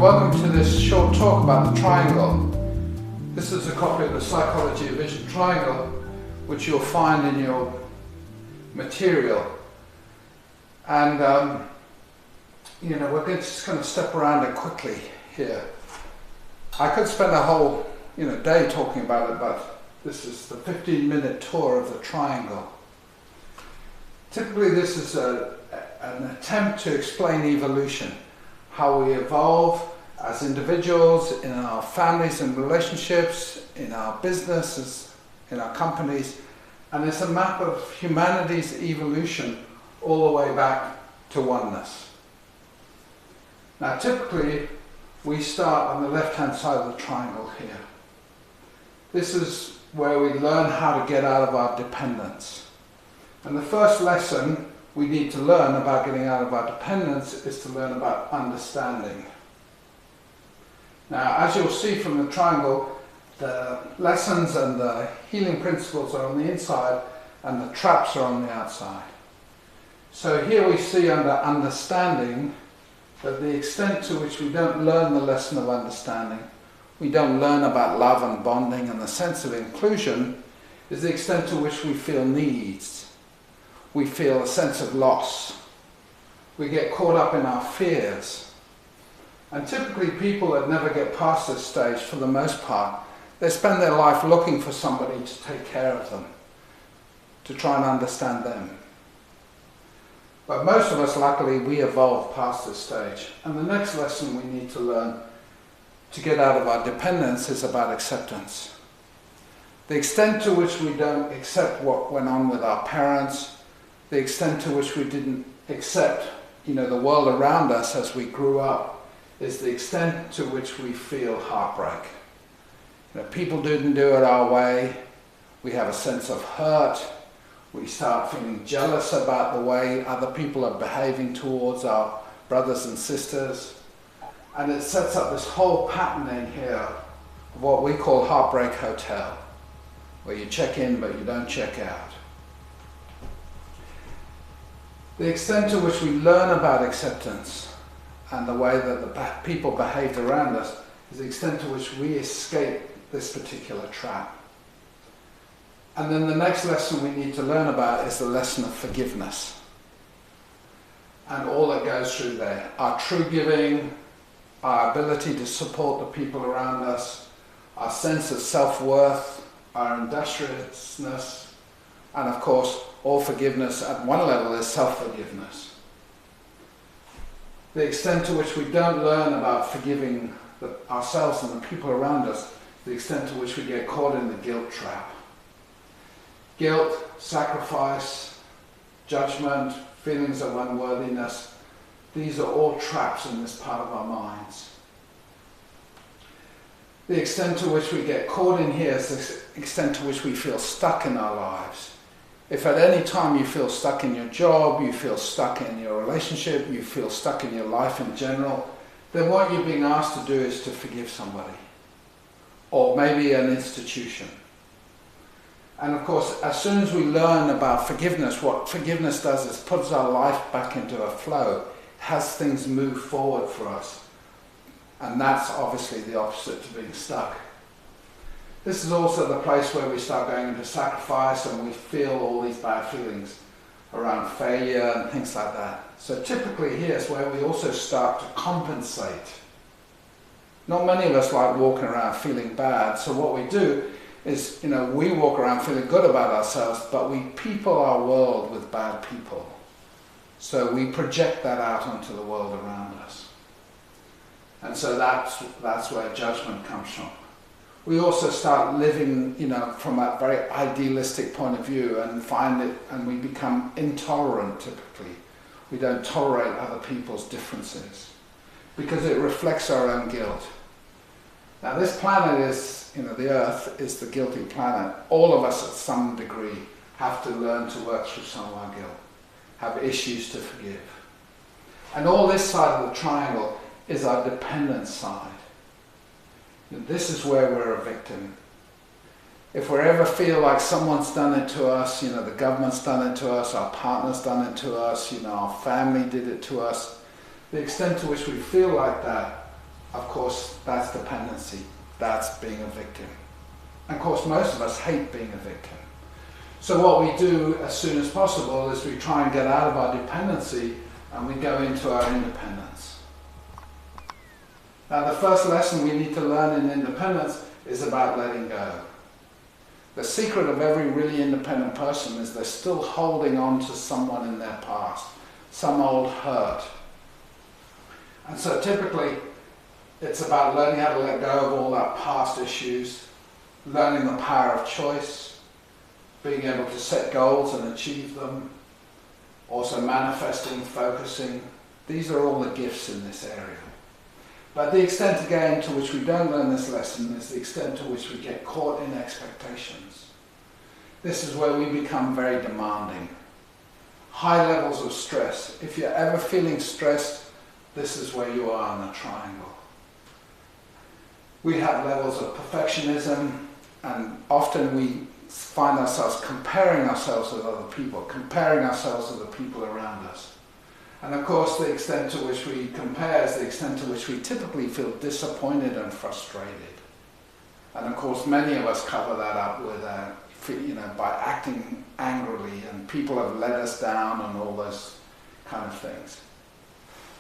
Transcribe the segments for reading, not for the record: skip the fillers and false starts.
welcome to this short talk about the triangle. This is a copy of the Psychology of Vision Triangle, which you'll find in your material. And we're just going to step around it quickly here. I could spend a whole day talking about it, but this is the 15-minute tour of the triangle. Typically this is an attempt to explain evolution, how we evolve as individuals, in our families and relationships, in our businesses, in our companies, and it's a map of humanity's evolution all the way back to oneness. Now typically we start on the left-hand side of the triangle here. This is where we learn how to get out of our dependence. And the first lesson we need to learn about getting out of our dependence is to learn about understanding. Now, as you'll see from the triangle, the lessons and the healing principles are on the inside and the traps are on the outside. So here we see under understanding that the extent to which we don't learn the lesson of understanding, we don't learn about love and bonding and the sense of inclusion, is the extent to which we feel needs. We feel a sense of loss. We get caught up in our fears. And typically people that never get past this stage, for the most part, they spend their life looking for somebody to take care of them, to try and understand them. But most of us, luckily, we evolve past this stage. And the next lesson we need to learn to get out of our dependence is about acceptance. The extent to which we don't accept what went on with our parents, the extent to which we didn't accept, the world around us as we grew up, is the extent to which we feel heartbreak. People didn't do it our way. We have a sense of hurt. We start feeling jealous about the way other people are behaving towards our brothers and sisters. And it sets up this whole pattern in here of what we call Heartbreak Hotel, where you check in but you don't check out. The extent to which we learn about acceptance and the way that the people behaved around us is the extent to which we escape this particular trap. And then the next lesson we need to learn about is the lesson of forgiveness. And all that goes through there. Our true giving, our ability to support the people around us, our sense of self-worth, our industriousness, and of course, all forgiveness at one level is self-forgiveness. The extent to which we don't learn about forgiving ourselves and the people around us, the extent to which we get caught in the guilt trap. Guilt, sacrifice, judgment, feelings of unworthiness, these are all traps in this part of our minds. The extent to which we get caught in here is the extent to which we feel stuck in our lives. If at any time you feel stuck in your job, you feel stuck in your relationship, you feel stuck in your life in general, then what you're being asked to do is to forgive somebody. Or maybe an institution. And of course, as soon as we learn about forgiveness, what forgiveness does is puts our life back into a flow, has things move forward for us. And that's obviously the opposite to being stuck. This is also the place where we start going into sacrifice and we feel all these bad feelings around failure and things like that. So typically here's where we also start to compensate. Not many of us like walking around feeling bad, so what we do is, we walk around feeling good about ourselves, but we people our world with bad people. So we project that out onto the world around us. And so that's where judgment comes from. We also start living, from a very idealistic point of view and we become intolerant typically. We don't tolerate other people's differences because it reflects our own guilt. Now this planet is, the Earth is the guilty planet. All of us at some degree have to learn to work through some of our guilt, have issues to forgive. And all this side of the triangle is our dependent side. This is where we're a victim. If we ever feel like someone's done it to us, the government's done it to us, our partner's done it to us, our family did it to us, the extent to which we feel like that, of course, that's dependency. That's being a victim. And of course, most of us hate being a victim. So what we do as soon as possible is we try and get out of our dependency and we go into our independence. Now, the first lesson we need to learn in independence is about letting go. The secret of every really independent person is they're still holding on to someone in their past, some old hurt. And so typically, it's about learning how to let go of all that past issues, learning the power of choice, being able to set goals and achieve them, also manifesting, focusing. These are all the gifts in this area. But the extent again to which we don't learn this lesson is the extent to which we get caught in expectations. This is where we become very demanding. High levels of stress. If you're ever feeling stressed, this is where you are in the triangle. We have levels of perfectionism, and often we find ourselves comparing ourselves with other people, comparing ourselves with the people around us. And of course, the extent to which we compare is the extent to which we typically feel disappointed and frustrated. And of course, many of us cover that up with, by acting angrily, and people have let us down and all those kind of things.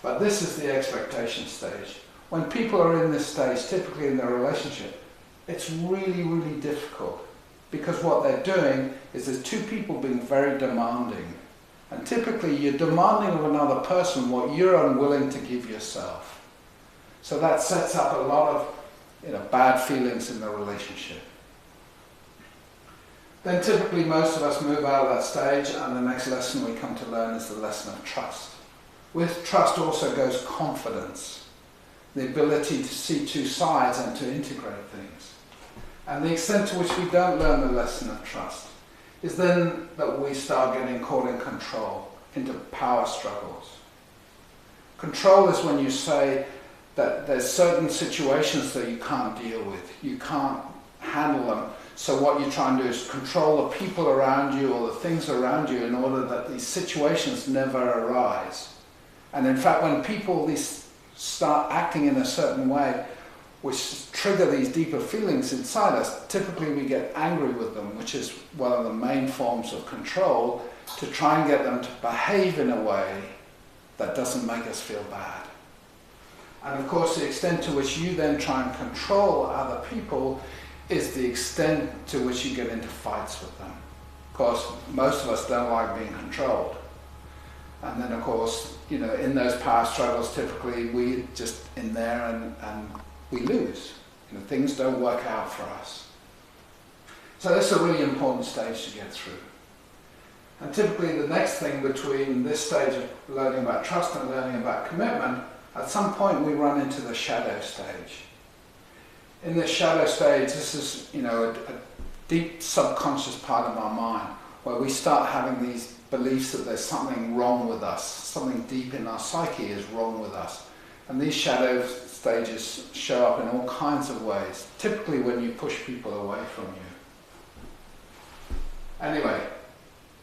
But this is the expectation stage. When people are in this stage, typically in their relationship, it's really, really difficult, because what they're doing is there's two people being very demanding. And typically you're demanding of another person what you're unwilling to give yourself. So that sets up a lot of bad feelings in the relationship. Then typically most of us move out of that stage, and the next lesson we come to learn is the lesson of trust. With trust also goes confidence, the ability to see two sides and to integrate things. And the extent to which we don't learn the lesson of trust is then that we start getting caught in control, into power struggles. Control is when you say that there's certain situations that you can't deal with, you can't handle them, so what you try and do is control the people around you or the things around you in order that these situations never arise. And in fact, when people start acting in a certain way, which trigger these deeper feelings inside us, typically we get angry with them, which is one of the main forms of control, to try and get them to behave in a way that doesn't make us feel bad. And of course, the extent to which you then try and control other people is the extent to which you get into fights with them. Of course, most of us don't like being controlled. And then of course, in those power struggles, typically we just in there and we lose. Things don't work out for us. So this is a really important stage to get through. And typically the next thing between this stage of learning about trust and learning about commitment, at some point we run into the shadow stage. In this shadow stage, this is a deep subconscious part of our mind where we start having these beliefs that there's something wrong with us, something deep in our psyche is wrong with us. And these shadow stages show up in all kinds of ways, typically when you push people away from you. Anyway,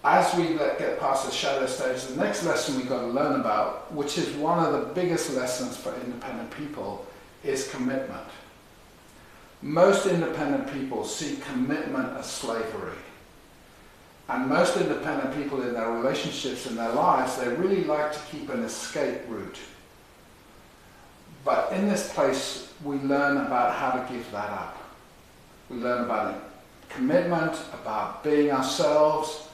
as we get past the shadow stage, the next lesson we've got to learn about, which is one of the biggest lessons for independent people, is commitment. Most independent people see commitment as slavery. And most independent people in their relationships, in their lives, they really like to keep an escape route. But in this place, we learn about how to give that up. We learn about commitment, about being ourselves,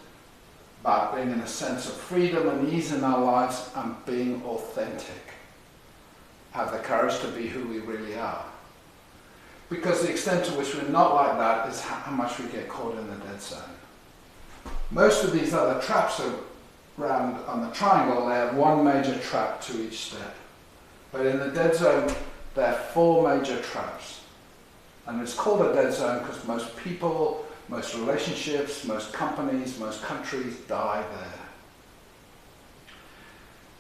about being in a sense of freedom and ease in our lives, and being authentic. Have the courage to be who we really are. Because the extent to which we're not like that is how much we get caught in the dead zone. Most of these other traps around on the triangle, they have one major trap to each step. But in the dead zone, there are four major traps. And it's called a dead zone because most people, most relationships, most companies, most countries die there.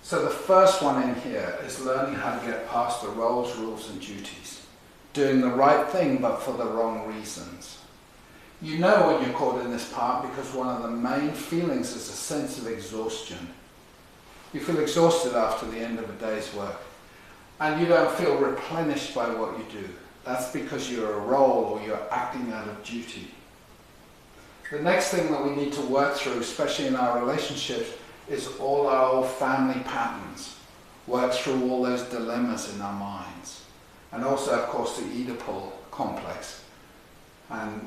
So the first one in here is learning how to get past the roles, rules, and duties. Doing the right thing, but for the wrong reasons. You know when you're caught in this part because one of the main feelings is a sense of exhaustion. You feel exhausted after the end of a day's work. and you don't feel replenished by what you do. That's because you're a role or you're acting out of duty. The next thing that we need to work through, especially in our relationships, is all our old family patterns. Work through all those dilemmas in our minds. And also, of course, the Oedipal complex,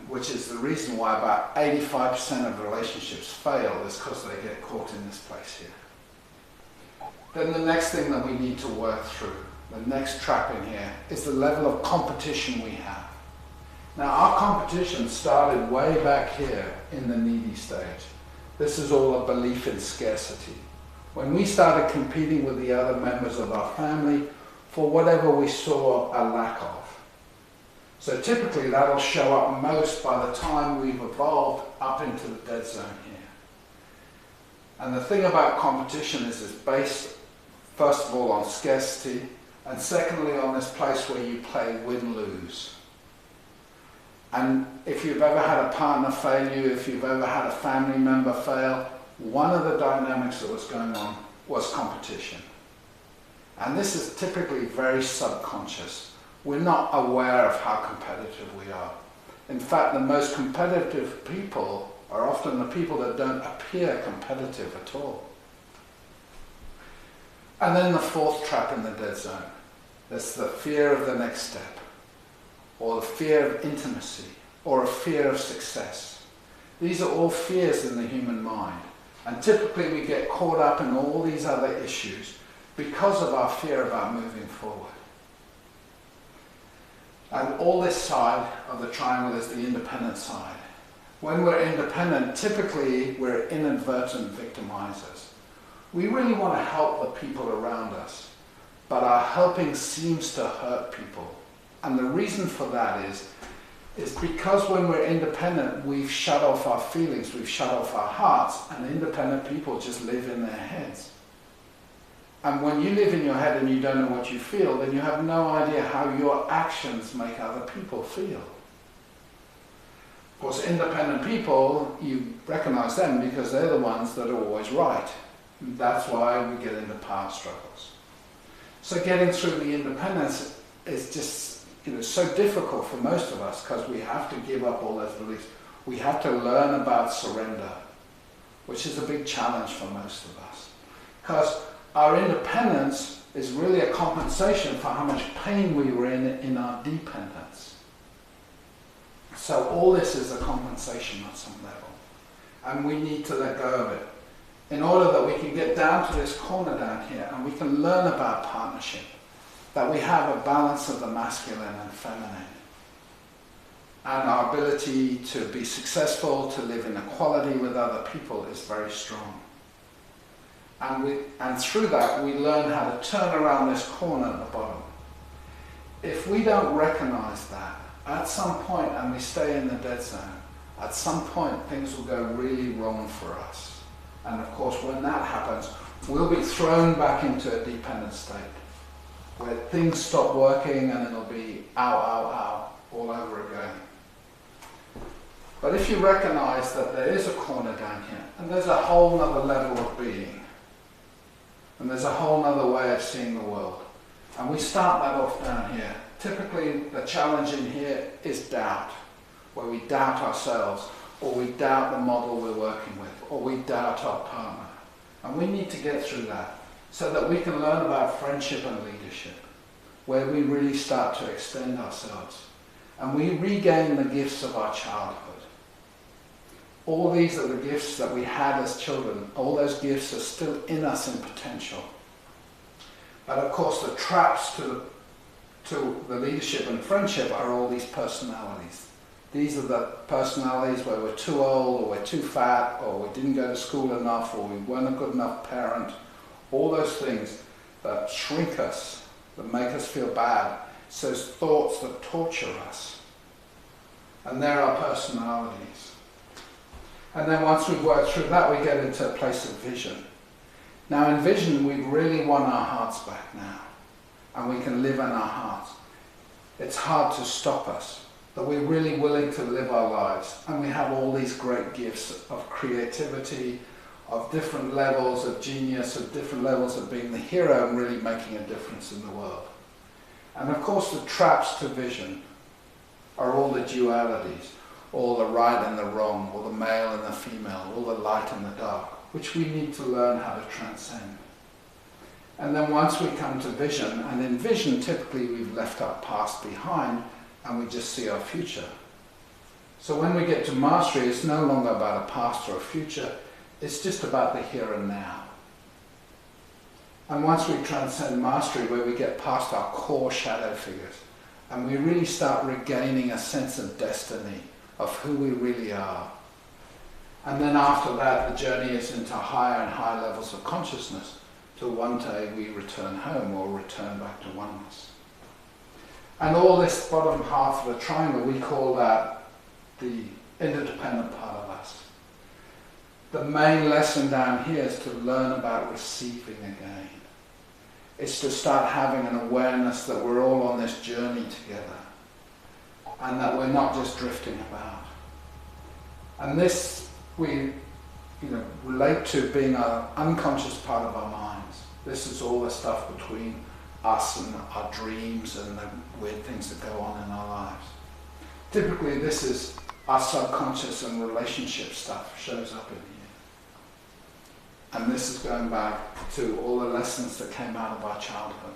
which is the reason why about 85% of relationships fail, is because they get caught in this place here. Then the next thing that we need to work through, the next trap in here, is the level of competition we have. Now, our competition started way back here in the needy stage. This is all a belief in scarcity. When we started competing with the other members of our family for whatever we saw a lack of. So typically that'll show up most by the time we've evolved up into the dead zone here. And the thing about competition is it's based, first of all, on scarcity, and secondly on this place where you play win-lose. And if you've ever had a partner fail you, if you've ever had a family member fail, one of the dynamics that was going on was competition. And this is typically very subconscious. We're not aware of how competitive we are. In fact, the most competitive people are often the people that don't appear competitive at all. And then the fourth trap in the dead zone. That's the fear of the next step, or the fear of intimacy, or a fear of success. These are all fears in the human mind. And typically we get caught up in all these other issues because of our fear about moving forward. And all this side of the triangle is the independent side. When we're independent, typically we're inadvertent victimizers. We really want to help the people around us, but our helping seems to hurt people. And the reason for that is because when we're independent, we've shut off our feelings, we've shut off our hearts, and independent people just live in their heads. And when you live in your head and you don't know what you feel, then you have no idea how your actions make other people feel. Of course, independent people, you recognize them because they're the ones that are always right. And that's why we get into power struggles. So getting through the independence is just so difficult for most of us because we have to give up all those beliefs. We have to learn about surrender, which is a big challenge for most of us. Because our independence is really a compensation for how much pain we were in our dependence. So all this is a compensation on some level. And we need to let go of it in order that we can get down to this corner down here and we can learn about partnership. That we have a balance of the masculine and feminine. And our ability to be successful, to live in equality with other people is very strong. And through that we learn how to turn around this corner at the bottom. If we don't recognize that, at some point, and we stay in the dead zone, at some point things will go really wrong for us. And of course when that happens, we'll be thrown back into a dependent state, where things stop working and it'll be ow, ow, ow, all over again. But if you recognize that there is a corner down here, and there's a whole other level of being, and there's a whole other way of seeing the world, and we start that off down here, typically the challenge in here is doubt, where we doubt ourselves, or we doubt the model we're working with, or we doubt our partner. And we need to get through that, so that we can learn about friendship and leadership, where we really start to extend ourselves and we regain the gifts of our childhood. All these are the gifts that we had as children. All those gifts are still in us in potential. But of course the traps to the leadership and friendship are all these personalities. These are the personalities where we're too old, or we're too fat, or we didn't go to school enough, or we weren't a good enough parent. All those things that shrink us, that make us feel bad. It's those thoughts that torture us. And they're our personalities. And then once we've worked through that, we get into a place of vision. Now in vision, we really won our hearts back now. And we can live in our hearts. It's hard to stop us, but we're really willing to live our lives. And we have all these great gifts of creativity, of different levels of genius, of different levels of being the hero and really making a difference in the world. And of course the traps to vision are all the dualities, all the right and the wrong, all the male and the female, all the light and the dark, which we need to learn how to transcend. And then once we come to vision, and in vision typically we've left our past behind and we just see our future. So when we get to mastery, it's no longer about a past or a future, it's just about the here and now. And once we transcend mastery, where we get past our core shadow figures, and we really start regaining a sense of destiny, of who we really are. And then after that, the journey is into higher and higher levels of consciousness, till one day we return home or return back to oneness. And all this bottom half of the triangle, we call that the interdependent part of us. The main lesson down here is to learn about receiving again. It's to start having an awareness that we're all on this journey together and that we're not just drifting about. And this we relate to being an unconscious part of our minds. This is all the stuff between us and our dreams and the weird things that go on in our lives. Typically this is our subconscious and relationship stuff shows up in here. And this is going back to all the lessons that came out of our childhood.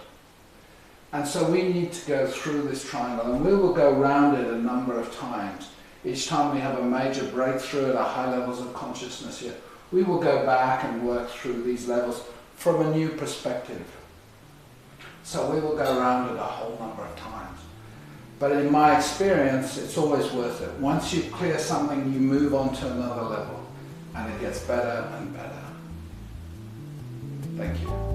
And so we need to go through this triangle, and we will go round it a number of times. Each time we have a major breakthrough at our high levels of consciousness here, we will go back and work through these levels from a new perspective. So we will go around it a whole number of times. But in my experience, it's always worth it. Once you clear something, you move on to another level, and it gets better and better. Thank you.